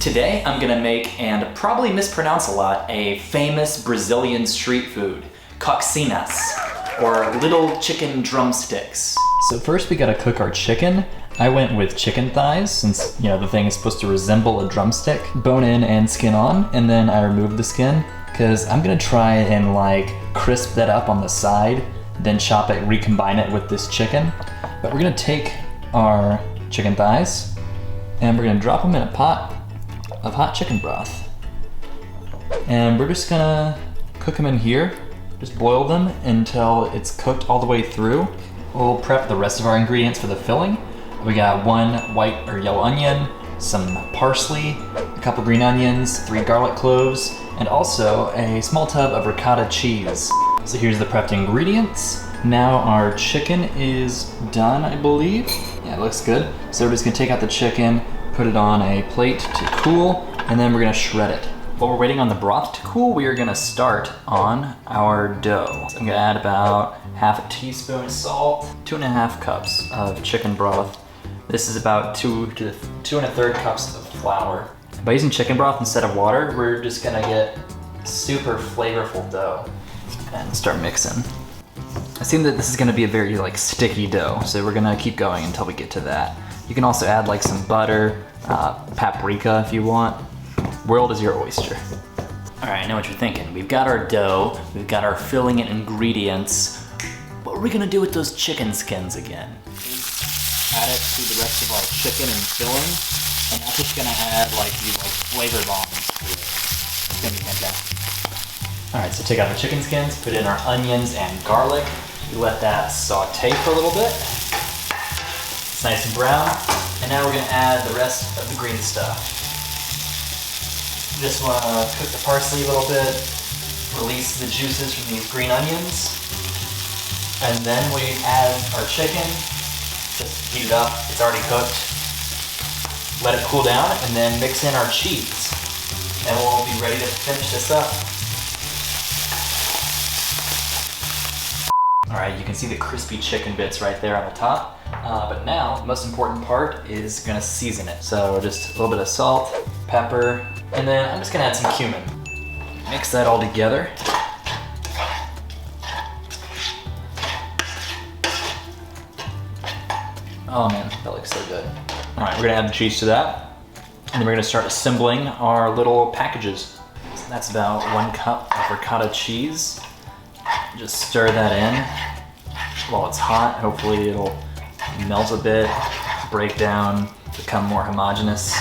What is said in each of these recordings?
Today I'm gonna make, and probably mispronounce a lot, a famous Brazilian street food, coxinhas, or little chicken drumsticks. So first we gotta cook our chicken. I went with chicken thighs since, the thing is supposed to resemble a drumstick. Bone in and skin on, and then I removed the skin because I'm gonna try and crisp that up on the side, then chop it, recombine it with this chicken. But we're gonna take our chicken thighs and we're gonna drop them in a pot of hot chicken broth. And we're just gonna cook them in here, just boil them until it's cooked all the way through. We'll prep the rest of our ingredients for the filling. We got 1 white or yellow onion, some parsley, a couple green onions, 3 garlic cloves, and also a small tub of ricotta cheese. So here's the prepped ingredients. Now our chicken is done, I believe. Yeah, it looks good. So we're just gonna take out the chicken, put it on a plate to cool, and then we're gonna shred it. While we're waiting on the broth to cool, we are gonna start on our dough. So I'm gonna add about half a teaspoon of salt, 2.5 cups of chicken broth. This is about 2 to 2 1/3 cups of flour. By using chicken broth instead of water, we're just gonna get super flavorful dough and start mixing. I assume that this is gonna be a very sticky dough, so we're gonna keep going until we get to that. You can also add some butter, paprika if you want. World is your oyster. All right, I know what you're thinking. We've got our dough, we've got our filling and ingredients. What are we gonna do with those chicken skins again? Add it to the rest of our chicken and filling, and that's just gonna add these flavor bombs to it. It's gonna be fantastic. All right, so take out the chicken skins, put in our onions and garlic. We let that saute for a little bit. It's nice and brown. And now we're gonna add the rest of the green stuff. Just wanna cook the parsley a little bit, release the juices from these green onions. And then we add our chicken, just heat it up, it's already cooked. Let it cool down and then mix in our cheese. And we'll be ready to finish this up. All right, you can see the crispy chicken bits right there on the top. But now, the most important part is gonna season it. So just a little bit of salt, pepper, and then I'm just gonna add some cumin. Mix that all together. Oh man, that looks so good. All right, we're gonna add the cheese to that. And then we're gonna start assembling our little packages. So that's about 1 cup of ricotta cheese. Just stir that in while it's hot. Hopefully it'll melt a bit, break down, become more homogeneous.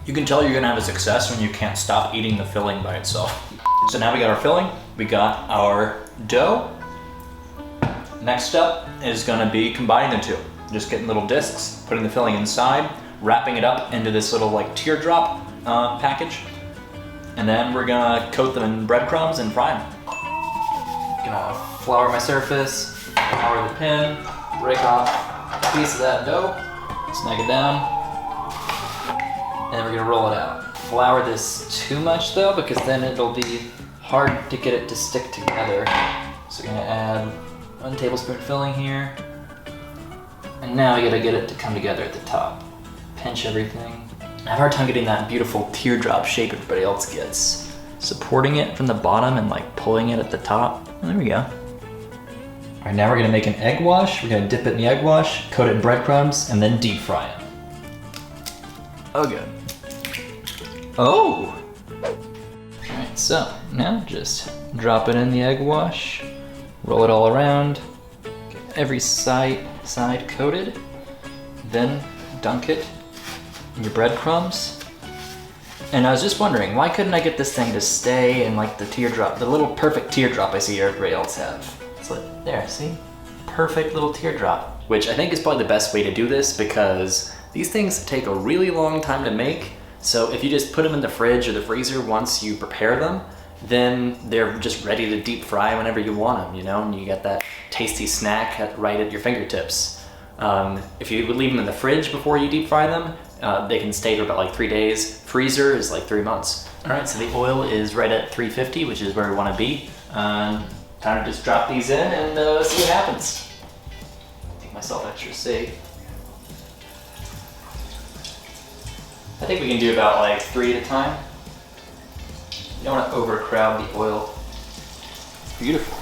You can tell you're gonna have a success when you can't stop eating the filling by itself. So now we got our filling, we got our dough. Next up is gonna be combining the two. Just getting little discs, putting the filling inside, wrapping it up into this little teardrop package. And then we're gonna coat them in breadcrumbs and fry them. Gonna flour my surface, flour the pin, break off a piece of that dough, snag it down, and we're gonna roll it out. Flour this too much though, because then it'll be hard to get it to stick together. So we're gonna add 1 tablespoon filling here. And now we gotta get it to come together at the top. Pinch everything. I have a hard time getting that beautiful teardrop shape everybody else gets. Supporting it from the bottom and pulling it at the top. And there we go. All right, now we're gonna make an egg wash. We're gonna dip it in the egg wash, coat it in breadcrumbs, and then deep fry it. Oh, good. Oh! All right, so now just drop it in the egg wash, roll it all around, get every side coated, then dunk it in your breadcrumbs. And I was just wondering, why couldn't I get this thing to stay in the teardrop, the little perfect teardrop I see everybody else have. So there, see? Perfect little teardrop. Which I think is probably the best way to do this because these things take a really long time to make. So if you just put them in the fridge or the freezer once you prepare them, then they're just ready to deep fry whenever you want them, and you get that tasty snack right at your fingertips. If you would leave them in the fridge before you deep fry them, they can stay for about 3 days. Freezer is 3 months. All right, so the oil is right at 350, which is where we want to be. Time Time to just drop these in and see what happens. Make myself extra safe. I think we can do about like 3 at a time. You don't want to overcrowd the oil. Beautiful.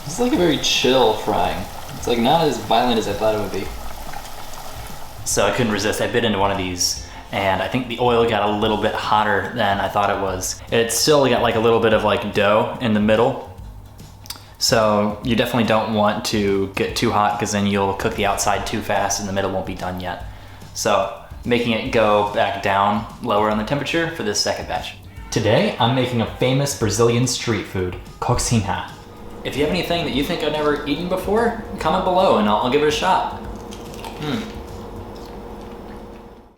This is like a very chill frying. It's like not as violent as I thought it would be. So I couldn't resist. I bit into one of these and I think the oil got a little bit hotter than I thought it was. It's still got like a little bit of like dough in the middle. So you definitely don't want to get too hot because then you'll cook the outside too fast and the middle won't be done yet. So making it go back down lower on the temperature for this second batch. Today, I'm making a famous Brazilian street food, coxinha. If you have anything that you think I've never eaten before, comment below and I'll give it a shot.